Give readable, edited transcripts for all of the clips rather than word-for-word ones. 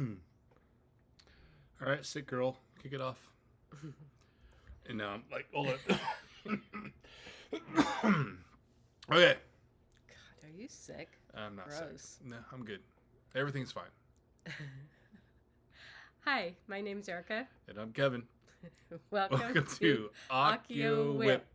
All right, sick girl, kick it off. And now I'm like, hold it. Okay. God, are you sick? I'm not sick. Gross. No, I'm good. Everything's fine. Hi, my name's Erica. And I'm Kevin. Welcome to Accio Wip.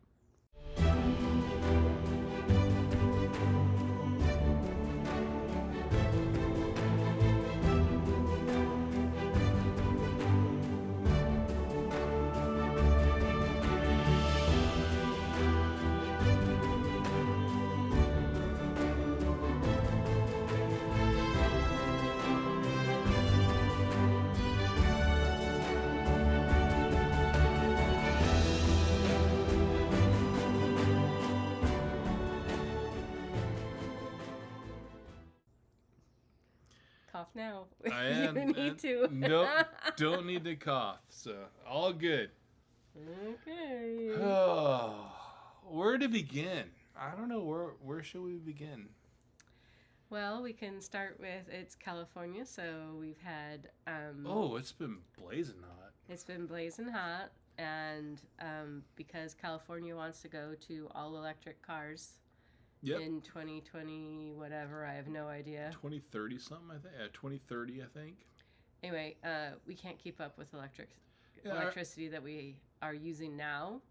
Cough now. I am. You need to. Nope, don't need to cough. So, all good. Okay. Oh, where to begin? I don't know. Where should we begin? Well, we can start with it's California, so we've had. Oh, it's been blazing hot. It's been blazing hot, and because California wants to go to all electric cars. Yep. In 2020, whatever, I have no idea. 2030 something, I think. 2030, I think. Anyway, we can't keep up with electricity that we are using now.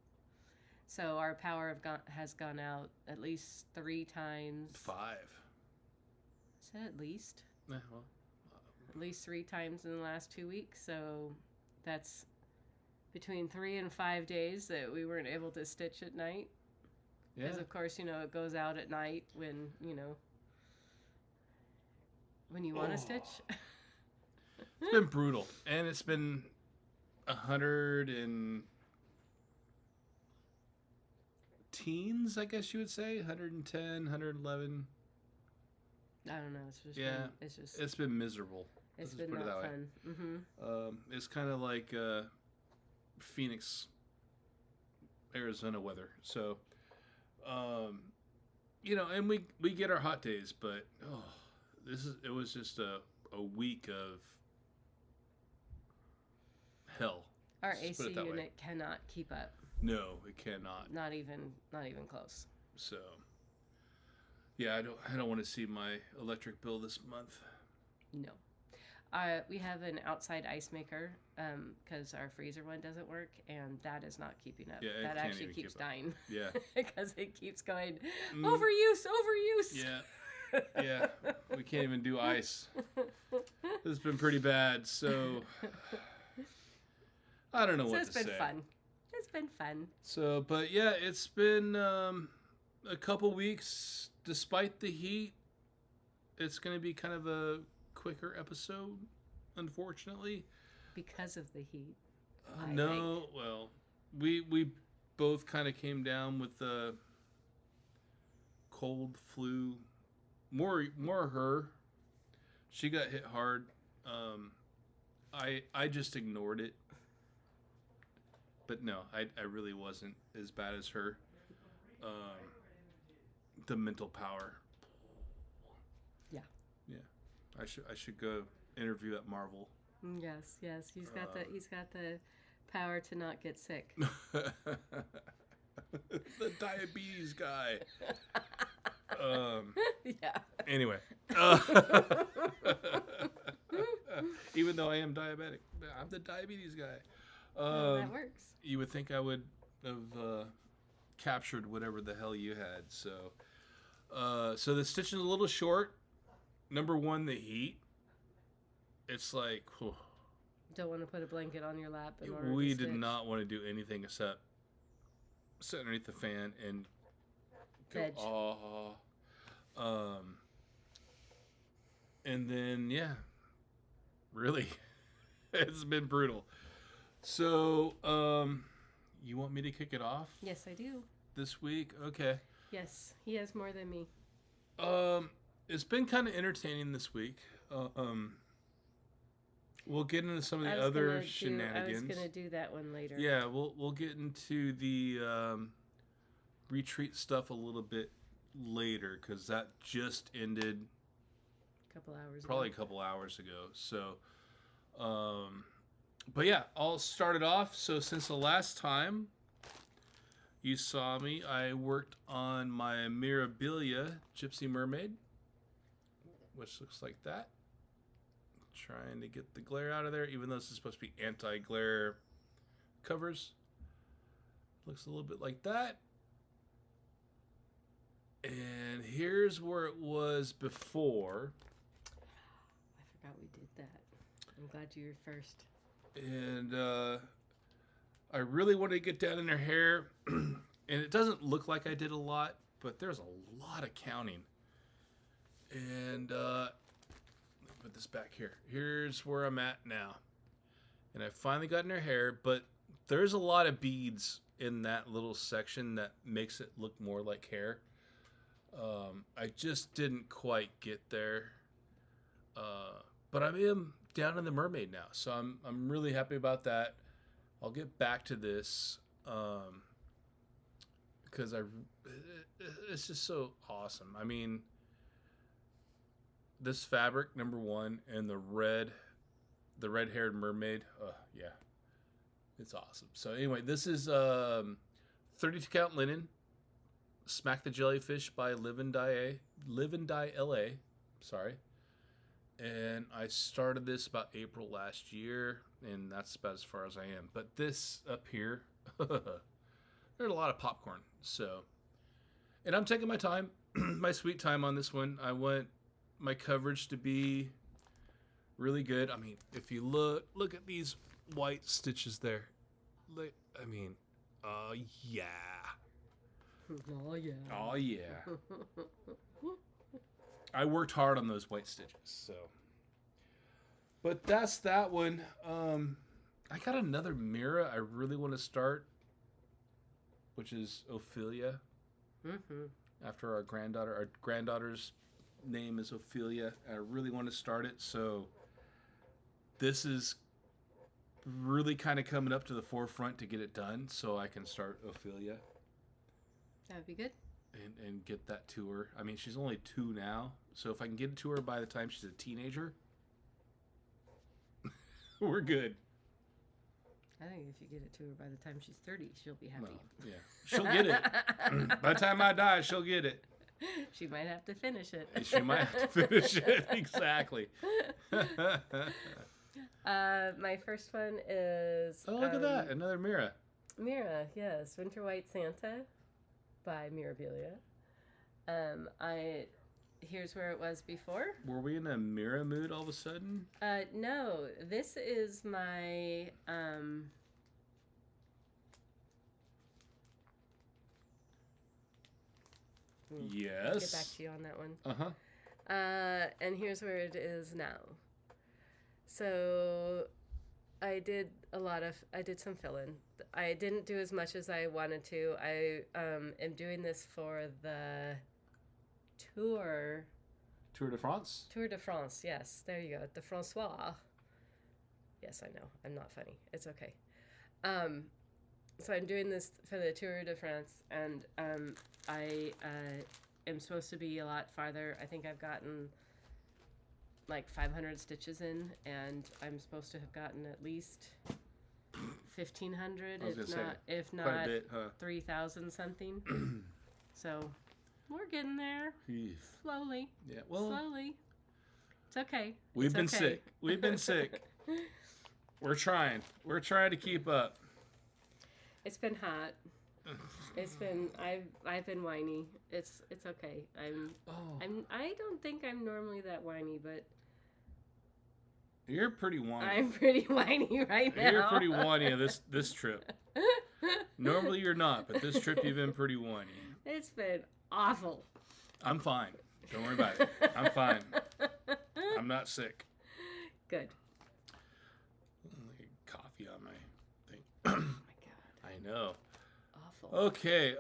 So our power has gone out at least 3 times. 5. Is that at least? Yeah, well, At least 3 times in the last 2 weeks. So that's between 3 and 5 days that we weren't able to stitch at night. Because, of course, it goes out at night when you want to stitch. It's been brutal. And it's been 100 and teens, I guess you would say. 110, 111. I don't know. It's been miserable. It's been not fun. Mm-hmm. It's kind of like Phoenix, Arizona weather. So... and we get our hot days, but it was just a week of hell. Our AC unit cannot keep up. No, it cannot. Not even close. So, yeah, I don't want to see my electric bill this month. No. We have an outside ice maker because our freezer one doesn't work, and that is not keeping up. Yeah, that actually keeps dying. Yeah. Because it keeps going, overuse. Yeah. Yeah. We can't even do ice. This has been pretty bad, so I don't know what to say. It's been fun. So, but yeah, it's been a couple weeks. Despite the heat, it's going to be kind of a quicker episode, unfortunately, because of the heat. Well, we both kind of came down with the cold, flu. More her. She got hit hard. I just ignored it, but no, I really wasn't as bad as her. The mental power. Yeah. I should go interview at Marvel. Yes. He's got the power to not get sick. The diabetes guy. Yeah. Anyway. Even though I am diabetic, I'm the diabetes guy. That works. You would think I would have captured whatever the hell you had. So the stitching is a little short. Number 1, the heat. It's like, whew. Don't want to put a blanket on your lap in order We to did stitch. not want to do anything except sit underneath the fan and go, and then, yeah, really, it's been brutal. So, you want me to kick it off? Yes, I do. This week? Okay. Yes, he has more than me. It's been kind of entertaining this week. We'll get into some of the other shenanigans. I was gonna do that one later. Yeah, we'll get into the retreat stuff a little bit later because that just ended a couple hours a couple hours ago. So But yeah, I'll start it off. So since the last time you saw me, I worked on my Mirabilia Gypsy Mermaid, which looks like that. Trying to get the glare out of there, even though this is supposed to be anti-glare covers. Looks a little bit like that. And here's where it was before. I forgot we did that. I'm glad you were first. And I really wanted to get down in her hair. And it doesn't look like I did a lot, but there's a lot of counting. And let me put this back here. Here's where I'm at now. And I finally got in her hair, but there's a lot of beads in that little section that makes it look more like hair. I just didn't quite get there. But I am down in the mermaid now, so I'm really happy about that. I'll get back to this because it's just so awesome. I mean, this fabric, number one, and the red-haired mermaid. Yeah, it's awesome. So anyway, this is 32 count linen. Smack the Jellyfish by Live and Die LA. Sorry. And I started this about April last year, and that's about as far as I am. But this up here, there's a lot of popcorn. So, and I'm taking my time, my sweet time on this one. I want my coverage to be really good. I mean, if you look at these white stitches there. I mean, yeah. Oh, yeah. Oh, yeah. I worked hard on those white stitches, so. But that's that one. I got another Mira I really want to start, which is Ophelia. Mm-hmm. After our granddaughter. Our granddaughter's name is Ophelia. I really want to start it, so this is really kind of coming up to the forefront to get it done so I can start Ophelia. That would be good. And get that to her. I mean, she's only 2 now, so if I can get it to her by the time she's a teenager, we're good. I think if you get it to her by the time she's 30, she'll be happy. No, yeah, she'll get it. By the time I die, she'll get it. She might have to finish it. She might have to finish it. Exactly. My first one is... Oh, look at that. Another Mira. Mira, yes. Winter White Santa by Mirabilia. Here's where it was before. Were we in a Mira mood all of a sudden? No. This is my... Yes. I'll get back to you on that one. Uh-huh. And here's where it is now. So I did some fill-in. I didn't do as much as I wanted to. I am doing this for the Tour de France? Tour de France, yes. There you go. De Francois. Yes, I know. I'm not funny. It's okay. So I'm doing this for the Tour de France, and I am supposed to be a lot farther. I think I've gotten like 500 stitches in, and I'm supposed to have gotten at least 1,500, if not bit, huh? 3,000 something. So we're getting there. Jeez. Slowly. Yeah. Well, slowly. It's okay. We've been sick. We've been sick. We're trying. We're trying to keep up. It's been hot. It's been I've been whiny. It's okay. I don't think I'm normally that whiny, but you're pretty whiny. I'm pretty whiny right now. You're pretty whiny this trip. Normally you're not, but this trip you've been pretty whiny. It's been awful. I'm fine. Don't worry about it. I'm fine. I'm not sick. Good. Coffee on my thing. Oh my god. I know. Awful. Okay.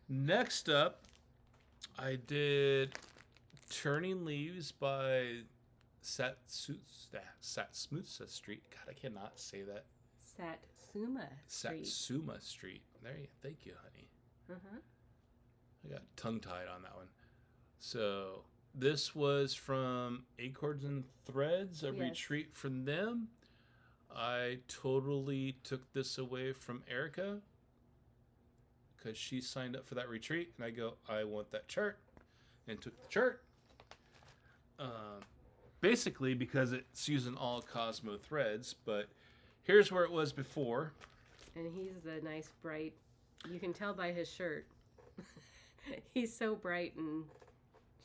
Next up, I did Turning Leaves by Satsuma Street. God, I cannot say that. Satsuma Street. Satsuma Street. Thank you, honey. Uh-huh. I got tongue-tied on that one. So, This was from Acorns and Threads, a Yes. retreat from them. I totally took this away from Erica because she signed up for that retreat, and I go, I want that chart, and took the chart. Basically because it's using all Cosmo threads, but here's where it was before. And he's the nice bright. You can tell by his shirt. He's so bright and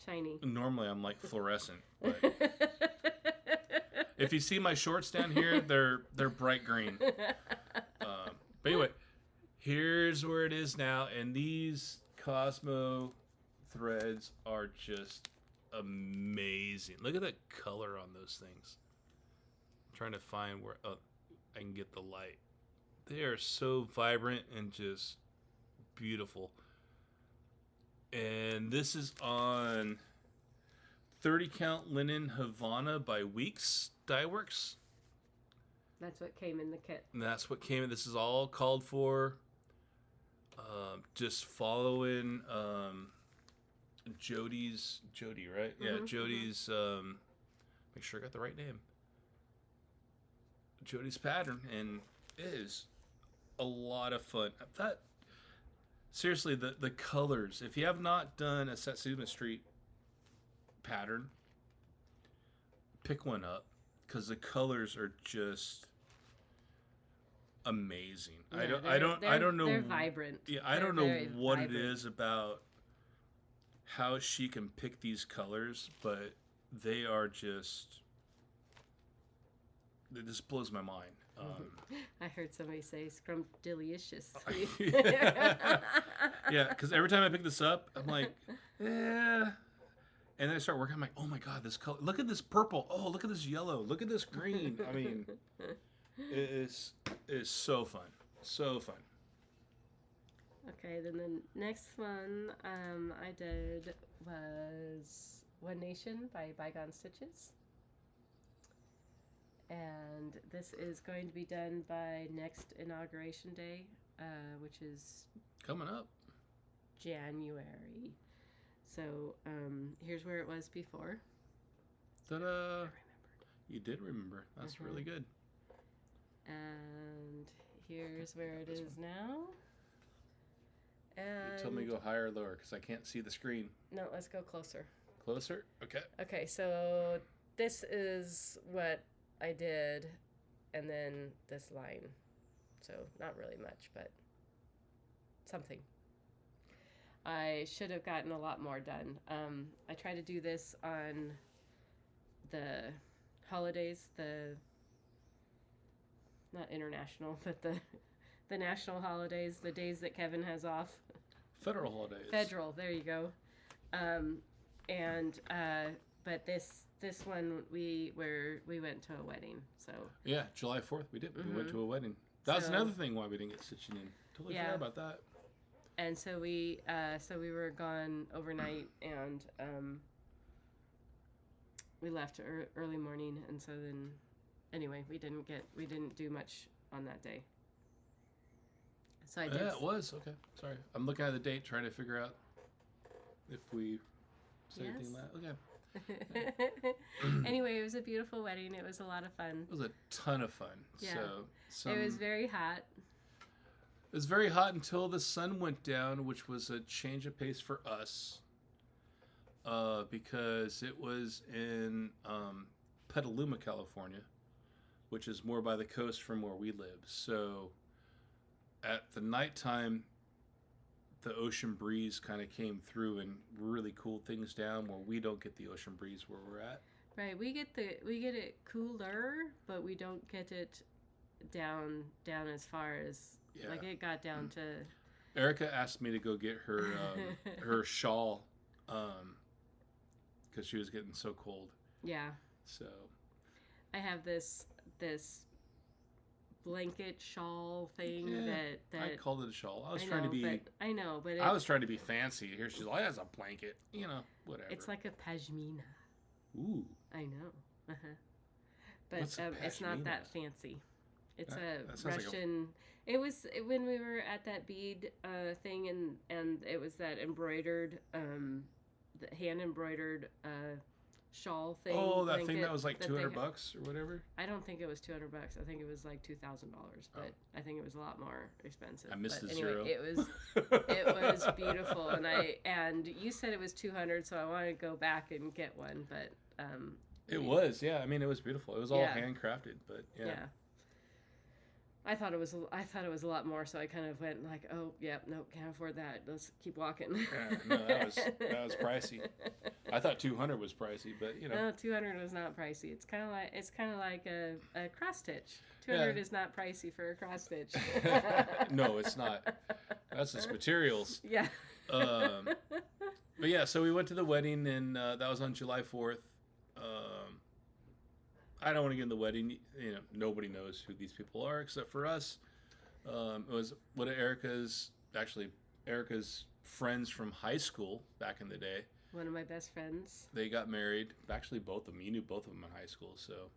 shiny. Normally I'm like fluorescent, but if you see my shorts down here, they're bright green. But anyway, here's where it is now, and these Cosmo threads are just amazing. Look at the color on those things. I'm trying to find where I can get the light. They are so vibrant and just beautiful. And this is on 30 count linen Havana by Weeks Dye Works. That's what came in the kit. And that's what came in. This is all called for. Just following Jody, right? Yeah, Jody's, make sure I got the right name. Jody's pattern, and it is a lot of fun. Seriously, the colors, if you have not done a Satsuma Street pattern, pick one up, because the colors are just amazing. Yeah, I don't know. They're vibrant. Yeah, I don't know what it is about how she can pick these colors, but they are just, it just blows my mind. I heard somebody say scrumptious. Yeah, because every time I pick this up, I'm like, yeah. And then I start working, I'm like, oh my God, this color, look at this purple. Oh, look at this yellow. Look at this green. I mean, it is so fun. So fun. Okay, then the next one I did was One Nation by ByGone Stitches. And this is going to be done by next inauguration day, which is coming up January. So here's where it was before. Ta-da! You did remember. That's really good. And here's where it is now. And You told me to go higher or lower because I can't see the screen. No, let's go closer. Closer? Okay. Okay, so this is what I did, and then this line. So not really much, but something. I should have gotten a lot more done. I try to do this on the holidays, not international, but the national holidays, the days that Kevin has off. Federal holidays. Federal, there you go. But this one we went to a wedding, so yeah, July 4th we did. We went to a wedding. That's another thing why we didn't get stitching in. Totally forgot about that. And so we were gone overnight, and we left early morning, and so then anyway we didn't do much on that day. So I did. Yeah, it was okay. Sorry, I'm looking at the date, trying to figure out if we said anything like that. Okay. Anyway, it was a beautiful wedding. It was a lot of fun. It was a ton of fun. Yeah. So it was very hot. It was very hot until the sun went down, which was a change of pace for us. Because it was in Petaluma, California, which is more by the coast from where we live. So at the nighttime, the ocean breeze kind of came through and really cooled things down where we don't get the ocean breeze where we're at. Right, we get it cooler, but we don't get it down as far as like it got down to. Erica asked me to go get her her shawl because she was getting so cold. Yeah. So I have this blanket shawl thing that I called it a shawl. I was trying to be fancy. Here she's like, "That's a blanket," whatever. It's like a pashmina. Ooh. I know. But it's not that fancy. It's a Russian. It was when we were at that bead thing, and it was that embroidered the hand embroidered shawl thing. Oh, that thing that was like $200 or whatever. I don't think it was $200. I think it was like $2,000, but I think it was a lot more expensive. I missed the anyway, zero. It was beautiful, and you said it was $200, so I wanted to go back and get one, but it was, yeah. I mean, it was beautiful. It was all handcrafted, but yeah. I thought it was a lot more, so I kind of went like, oh yeah, no, can't afford that. Let's keep walking. Yeah, no, that was pricey. I thought 200 was pricey, but you know. No, 200 was not pricey. It's kind of like a cross stitch. 200 is not pricey for a cross stitch. No, it's not. That's just materials. Yeah. But yeah, so we went to the wedding, and that was on July 4th. I don't want to get in the wedding. You know, nobody knows who these people are except for us. It was one of Erica's friends from high school back in the day. One of my best friends. They got married. Actually, both of them. You knew both of them in high school, so.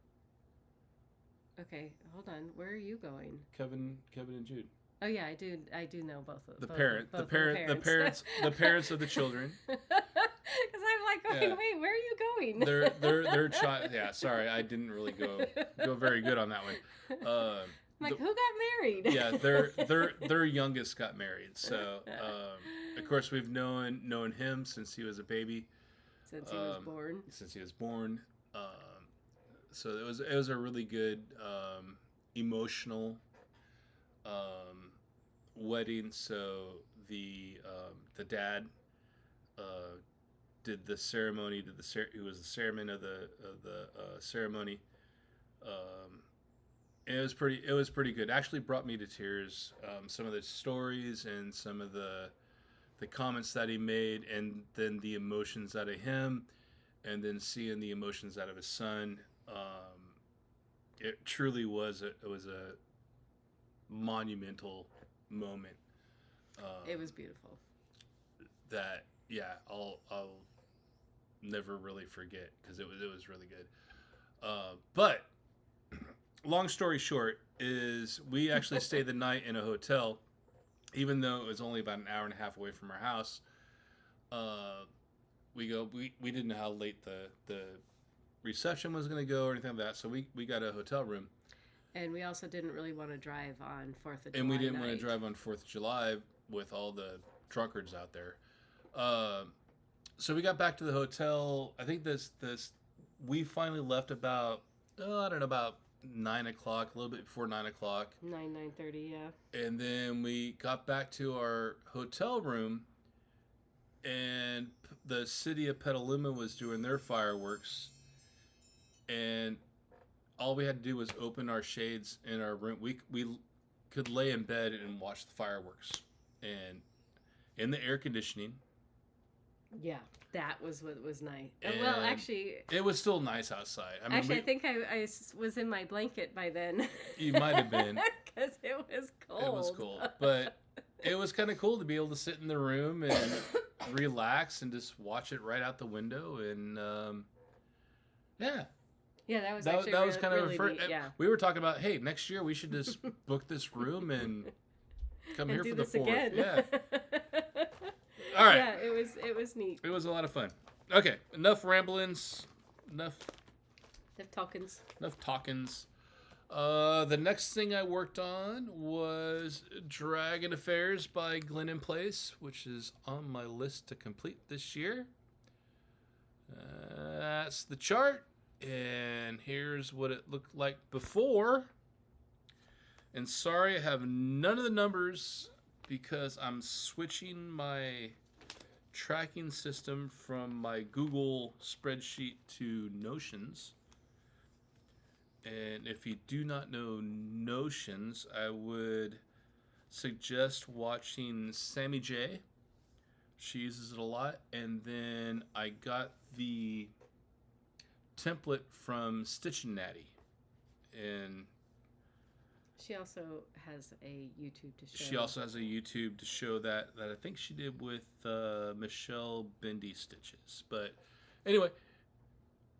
Okay, hold on. Where are you going? Kevin and Jude. Oh yeah, I do know both of them. The parents of the children. Because I'm like, wait, where are you going? Their child. Yeah, sorry, I didn't really go very good on that one. Who got married? Yeah, their youngest got married. So, of course, we've known him since he was a baby. Since he was born. So it was a really good emotional wedding. So the dad did the ceremony. Who was the chairman of the ceremony. And it was pretty good. Actually brought me to tears. Some of the stories and some of the comments that he made, and then the emotions out of him, and then seeing the emotions out of his son. It truly was a monumental moment. It was beautiful. That I'll never really forget, because it was really good. But long story short is we actually stayed the night in a hotel, even though it was only about an hour and a half away from our house. We didn't know how late the reception was going to go or anything like that, so we got a hotel room. And we also didn't really want to drive on 4th of July. And we didn't want to drive on 4th of July with all the drunkards out there. So we got back to the hotel. I think we finally left about 9 o'clock, a little bit before 9 o'clock. 9:30, yeah. And then we got back to our hotel room, and the city of Petaluma was doing their fireworks, and all we had to do was open our shades in our room. We could lay in bed and watch the fireworks, and in the air conditioning. Yeah, that was what was nice. Well, actually, it was still nice outside. I think I was in my blanket by then. You might have been, because it was cold. It was cold, but it was kind of cool to be able to sit in the room and relax and just watch it right out the window. And yeah. Yeah, that was kind of really neat, yeah. We were talking about, hey, next year we should just book this room and come here for the 4th. Again. Yeah. All right. Yeah, it was neat. It was a lot of fun. Okay, enough ramblings. Enough talkings. The next thing I worked on was Dragon Affairs by Glendon Place, which is on my list to complete this year. That's the chart. And here's what it looked like before. And sorry, I have none of the numbers because I'm switching my tracking system from my Google spreadsheet to Notions. And if you do not know Notions, I would suggest watching Sammy J. She uses it a lot. And then I got the template from Stitch and Natty, and she also has a YouTube to show. She also has a YouTube to show that I think she did with Michelle Bendy Stitches. But anyway,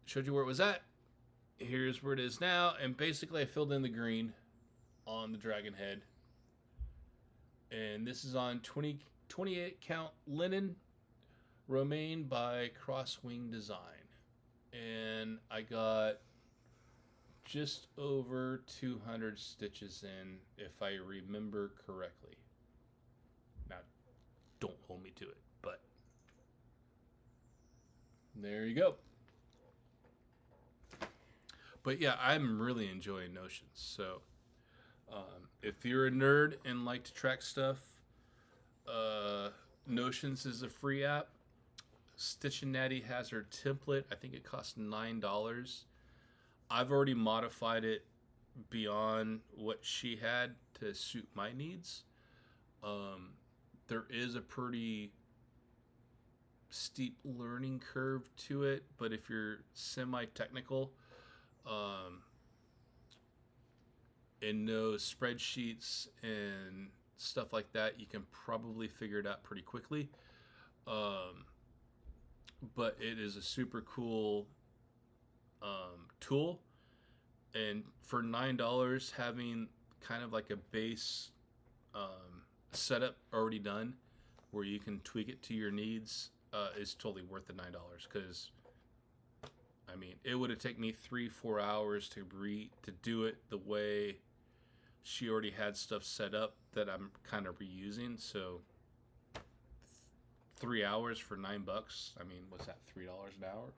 showed you where it was at. Here's where it is now, and basically I filled in the green on the dragon head, and this is on 28 count linen. Romaine by Crosswing Design. And I got just over 200 stitches in, if I remember correctly. Now, don't hold me to it, but there you go. But yeah, I'm really enjoying Notions. So if you're a nerd and like to track stuff, Notions is a free app. Stitch and Natty has her template. I think it costs $9. I've already modified it beyond what she had to suit my needs. There is a pretty steep learning curve to it, but if you're semi-technical and know spreadsheets and stuff like that, you can probably figure it out pretty quickly. But it is a super cool tool, and for $9, having kind of like a base setup already done where you can tweak it to your needs is totally worth the $9, because I mean, it would have taken me 3-4 hours to do it the way she already had stuff set up that I'm kind of reusing. So 3 hours for $9. I mean, what's that? $3 an hour,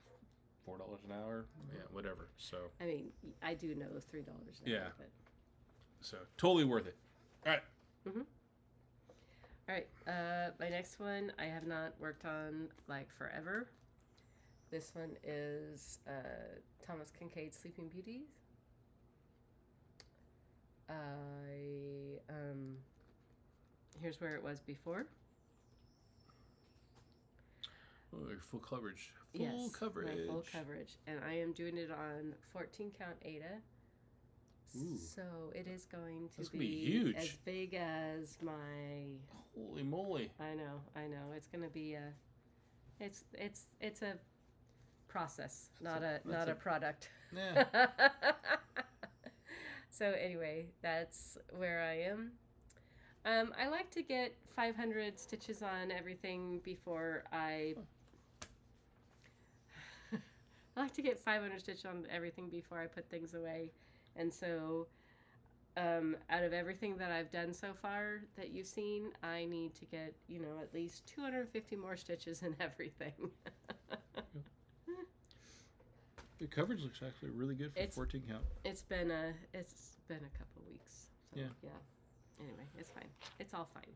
$4 an hour, yeah, whatever. So I mean, I do know $3 an hour. But... So totally worth it. All right. Mm-hmm. All right. My next one I have not worked on like forever. This one is Thomas Kincaid's Sleeping Beauties. Here's where it was before. Oh, full coverage. Full coverage. My full coverage. And I am doing it on 14 count Aida. Ooh. So it is going to be huge. As big as my... Holy moly. I know. It's going to be a... It's a process, not a product. Yeah. So anyway, that's where I am. I like to get 500 stitches on everything before I... I like to get 500 stitches on everything before I put things away. And so out of everything that I've done so far that you've seen, I need to get, at least 250 more stitches in everything. The coverage looks actually really good for 14 count. It's been a couple weeks. So, yeah. Anyway, it's fine. It's all fine.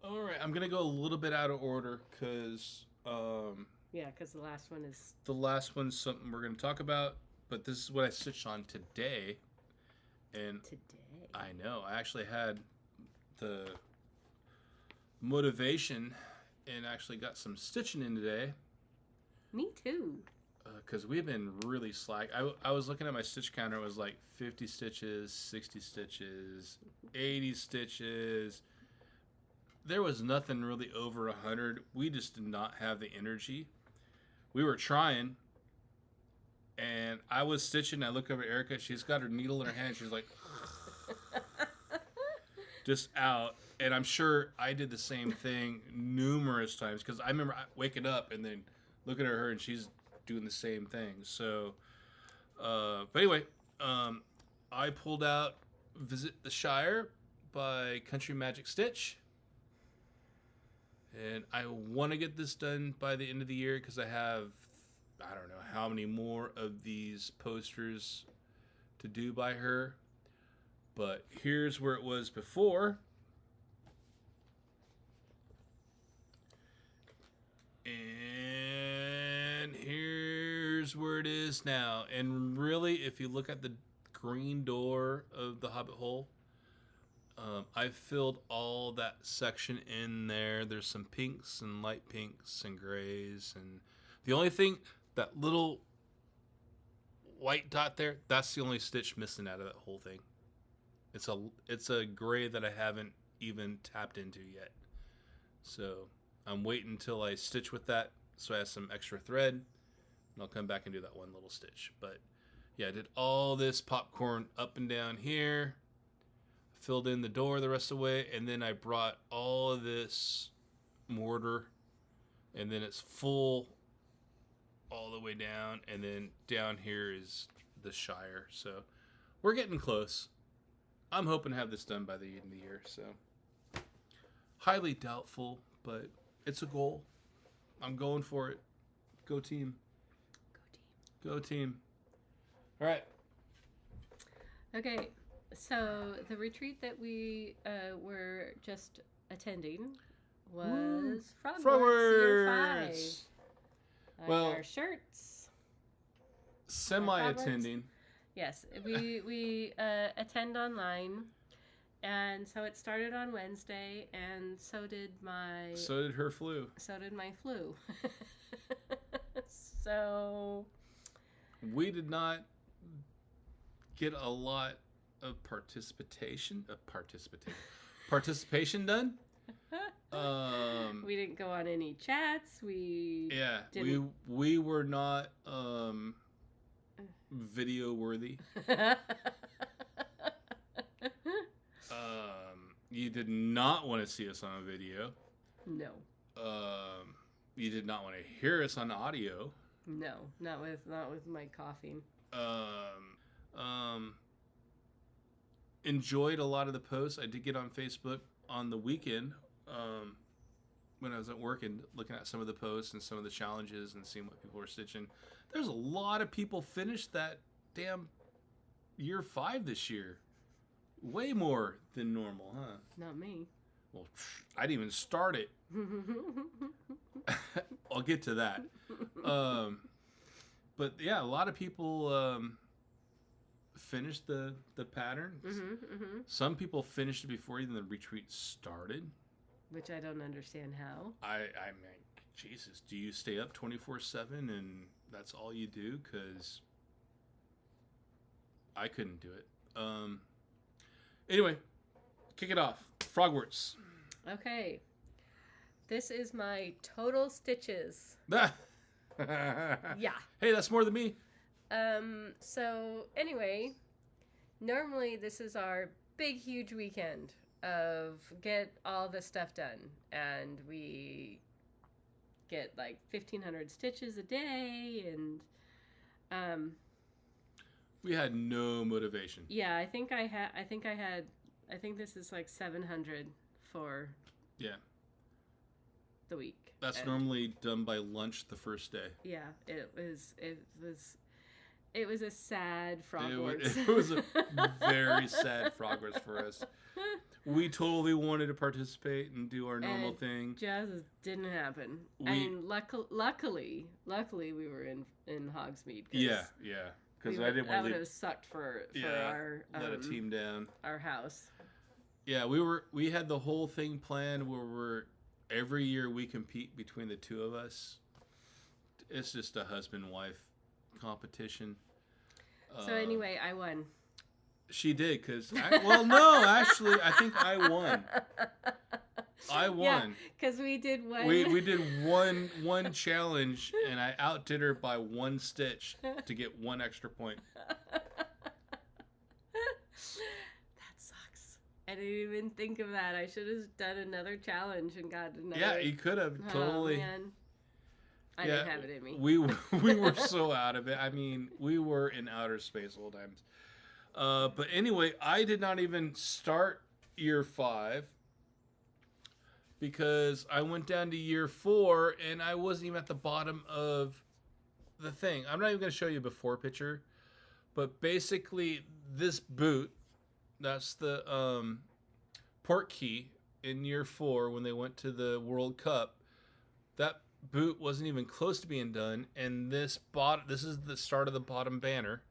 All right, I'm gonna go a little bit out of order because because the last one is... The last one's something we're going to talk about, but this is what I stitched on today. And today? I know. I actually had the motivation and actually got some stitching in today. Me too. Because we've been really slack. I was looking at my stitch counter. It was like 50 stitches, 60 stitches, 80 stitches. There was nothing really over 100. We just did not have the energy. We were trying, and I was stitching. I look over at Erica. She's got her needle in her hand. She's like, just out. And I'm sure I did the same thing numerous times because I remember waking up and then looking at her, and she's doing the same thing. So, but anyway, I pulled out Visit the Shire by Country Magic Stitch. And I want to get this done by the end of the year because I have, I don't know how many more of these posters to do by her. But here's where it was before. And here's where it is now. And really, if you look at the green door of the Hobbit hole, I filled all that section in there. There's some pinks and light pinks and grays. And the only thing, that little white dot there, that's the only stitch missing out of that whole thing. It's a gray that I haven't even tapped into yet. So I'm waiting until I stitch with that so I have some extra thread. And I'll come back and do that one little stitch. But yeah, I did all this popcorn up and down here. Filled in the door the rest of the way, and then I brought all of this mortar and then it's full all the way down, and then down here is the Shire. So we're getting close. I'm hoping to have this done by the end of the year. So highly doubtful, but it's a goal. I'm going for it. Go team. Go team. All right. Okay, so the retreat that we were just attending was Frogwarts Year 5. Well, our shirts. Semi-attending. Yes, we attend online, and so it started on Wednesday, and so did her flu. So did my flu. So we did not get a lot of participation done. We didn't go on any chats. We were not video worthy. You did not want to see us on a video. No. You did not want to hear us on audio. No, not with my coughing. Enjoyed a lot of the posts. I did get on Facebook on the weekend when I was at work and looking at some of the posts and some of the challenges and seeing what people were stitching. There's a lot of people finished that damn year 5 this year. Way more than normal, huh? Not me. Well, I didn't even start it. I'll get to that. But yeah, a lot of people finished the pattern. Some people finished it before even the retreat started. Which I don't understand how. I mean, Jesus, do you stay up 24/7 and that's all you do? Because I couldn't do it. Anyway, kick it off. Frogwarts. Okay. This is my total stitches. Yeah. Hey, that's more than me. So anyway, normally this is our big, huge weekend of get all the stuff done. And we get like 1,500 stitches a day and, we had no motivation. Yeah, I think this is like 700 for the week. That's normally done by lunch the first day. Yeah, it was a sad Frogwarts. It was a very sad Frogwarts for us. We totally wanted to participate and do our normal thing. Just didn't happen. Luckily we were in Hogsmeade. Yeah. Because I didn't want to. That would have sucked for our let a team down. Our house. Yeah, we had the whole thing planned where every year we compete between the two of us. It's just a husband-wife competition. So anyway, I won. She did, because actually, I think I won. I won. Yeah, because we did one. We did one challenge, and I outdid her by 1 stitch to get 1 extra point. I didn't even think of that. I should have done another challenge and got another. Yeah, you could have totally. Oh, man. I didn't have it in me. We were so out of it. I mean, we were in outer space all times. But anyway, I did not even start year 5 because I went down to year 4 and I wasn't even at the bottom of the thing. I'm not even going to show you a before picture, but basically this boot. That's the port key in year 4 when they went to the World Cup. That boot wasn't even close to being done, and this is the start of the bottom banner.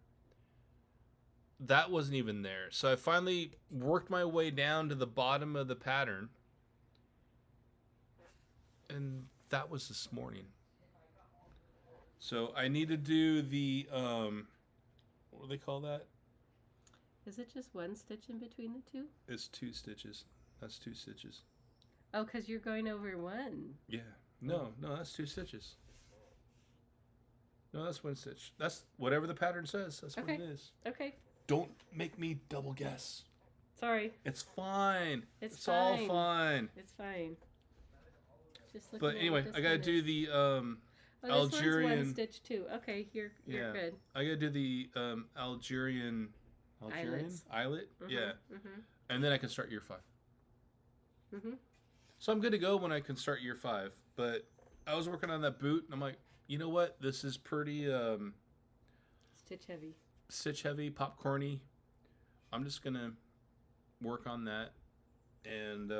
That wasn't even there. So I finally worked my way down to the bottom of the pattern, and that was this morning. So I need to do the what do they call that? Is it just 1 stitch in between the two? It's 2 stitches. That's 2 stitches. Oh, because you're going over 1. Yeah. No, that's 2 stitches. No, that's 1 stitch. That's whatever the pattern says. That's what it is. Okay. Don't make me double guess. Sorry. It's fine. It's all fine. It's fine. Just looking But at anyway, what this I gotta one do is. the This Algerian. one's one stitch too. Okay, you're good. I gotta do the Algerian eyelet. Yeah, and then I can start year 5. So I'm good to go when I can start year 5. But I was working on that boot, and I'm like, you know what? This is pretty stitch heavy, popcorny. I'm just gonna work on that, and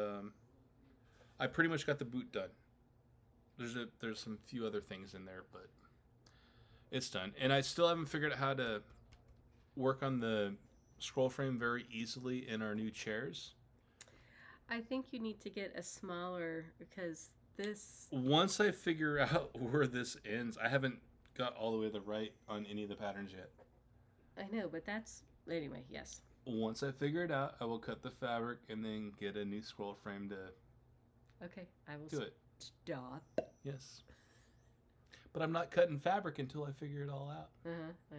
I pretty much got the boot done. There's some few other things in there, but it's done. And I still haven't figured out how to work on the scroll frame very easily in our new chairs. I think you need to get a smaller, because this... Once I figure out where this ends, I haven't got all the way to the right on any of the patterns yet. I know, but that's... Anyway, yes. Once I figure it out, I will cut the fabric and then get a new scroll frame to Okay, I will do it. Stop. Yes. But I'm not cutting fabric until I figure it all out. I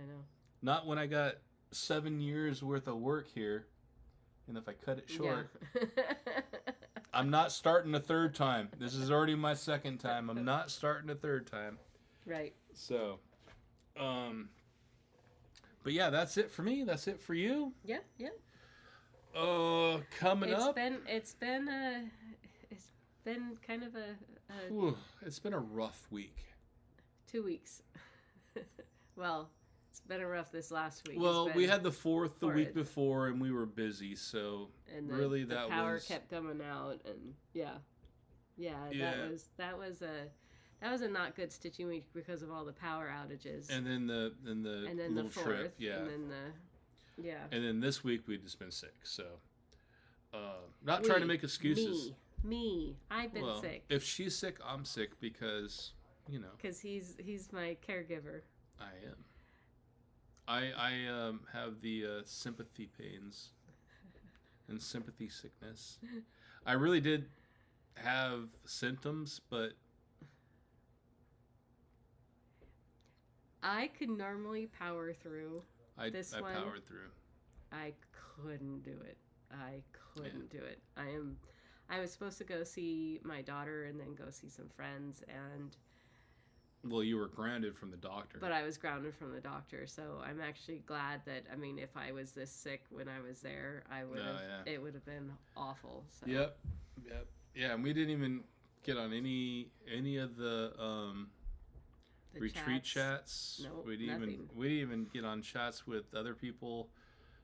know. Not when I got 7 years worth of work here. And if I cut it short, I'm not starting a third time. This is already my second time. I'm not starting a third time. Right. So, but yeah, that's it for me. That's it for you. Yeah. Coming up. It's been kind of it's been a rough week. 2 weeks. Well, it's been a rough this last week. Well, we had the 4th the week before, and we were busy, so and really the that power was... kept coming out, and that was a not good stitching week because of all the power outages. And then the little the 4th, trip, yeah. And then this week we've just been sick, so not trying to make excuses. Me, I've been sick. If she's sick, I'm sick because, you know. Because he's my caregiver. I am. I have the sympathy pains and sympathy sickness. I really did have symptoms, but I could normally power through this one. I powered through. I couldn't do it. I couldn't do it. I was supposed to go see my daughter and then go see some friends, and well, you were grounded from the doctor. But I was grounded from the doctor, so I'm actually glad that, I mean, if I was this sick when I was there, it would have been awful. So. Yep. Yeah, and we didn't even get on any of the retreat chats. Nope, we didn't even get on chats with other people.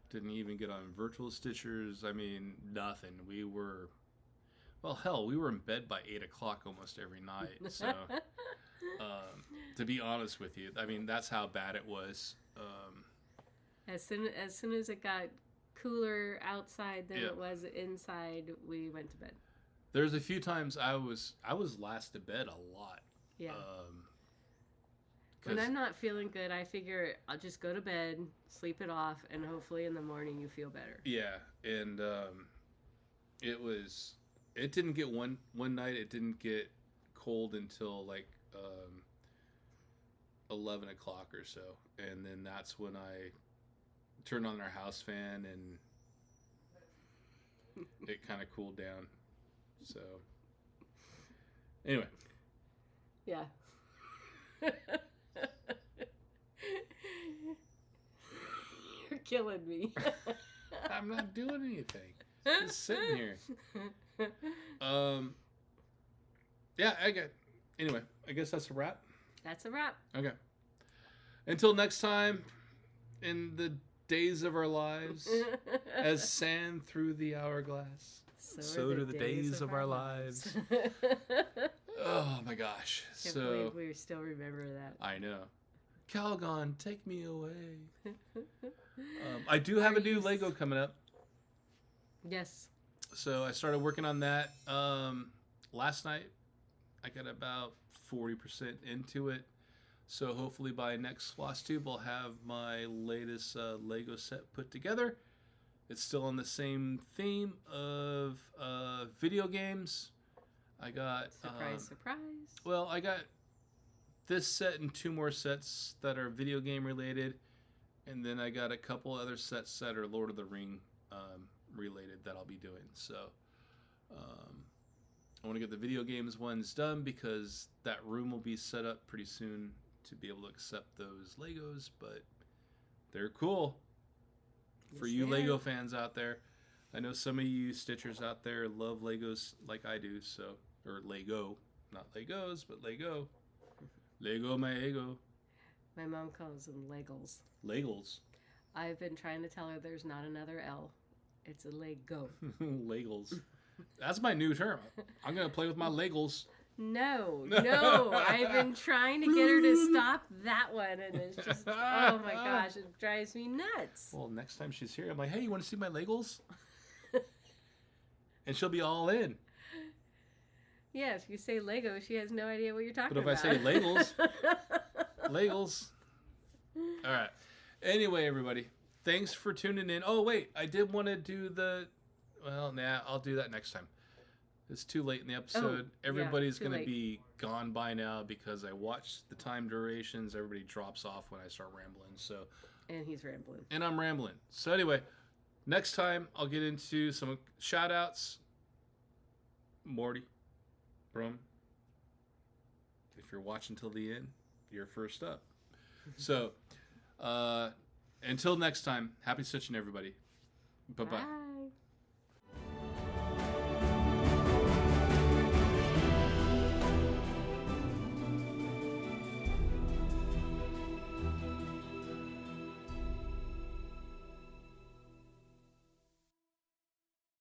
Didn't even get on virtual stitchers. I mean, nothing. We were, well, hell, we were in bed by 8 o'clock almost every night. So, to be honest with you, I mean, that's how bad it was. As soon as it got cooler outside than it was inside, we went to bed. There's a few times I was last to bed a lot. Yeah. When I'm not feeling good, I figure I'll just go to bed, sleep it off, and hopefully in the morning you feel better. Yeah, and it didn't get one night. It didn't get cold until like 11 o'clock or so, and then that's when I turned on our house fan and it kind of cooled down. So anyway, yeah. You're killing me. I'm not doing anything. Just sitting here. Yeah, anyway, I guess that's a wrap. That's a wrap. Okay. Until next time, in the days of our lives, as sand through the hourglass, so do the days of our lives. Oh my gosh. Can't believe we still remember that. I know. Calgon, take me away. I do have a new Lego coming up. Yes. So I started working on that last night. I got about 40% into it. So hopefully by next Flosstube, I'll have my latest Lego set put together. It's still on the same theme of video games. I got... Surprise. Well, I got this set and 2 more sets that are video game related. And then I got a couple other sets that are Lord of the Ring related that I'll be doing. So I want to get the video games ones done because that room will be set up pretty soon to be able to accept those Legos, but they're cool. For you Lego fans out there, I know some of you Stitchers out there love Legos like I do, so, or Lego, not Legos, but Lego. Lego my ego. My mom calls them Legos. Legos. I've been trying to tell her there's not another L. It's a Lego. Legos. That's my new term. I'm going to play with my Legos. No. I've been trying to get her to stop that one, and it's just, oh my gosh, it drives me nuts. Well, next time she's here, I'm like, hey, you want to see my Legos? And she'll be all in. Yeah, if you say Lego, she has no idea what you're talking about. But if I say Legos, Legos. All right. Anyway, everybody, thanks for tuning in. Oh, wait, I did want to do I'll do that next time. It's too late in the episode. Everybody's going to be gone by now because I watched the time durations. Everybody drops off when I start rambling. So, and he's rambling. And I'm rambling. So anyway, next time I'll get into some shout outs. Morty, Brum, if you're watching till the end, you're first up. So, until next time, happy stitching, everybody. Bye-bye. Bye.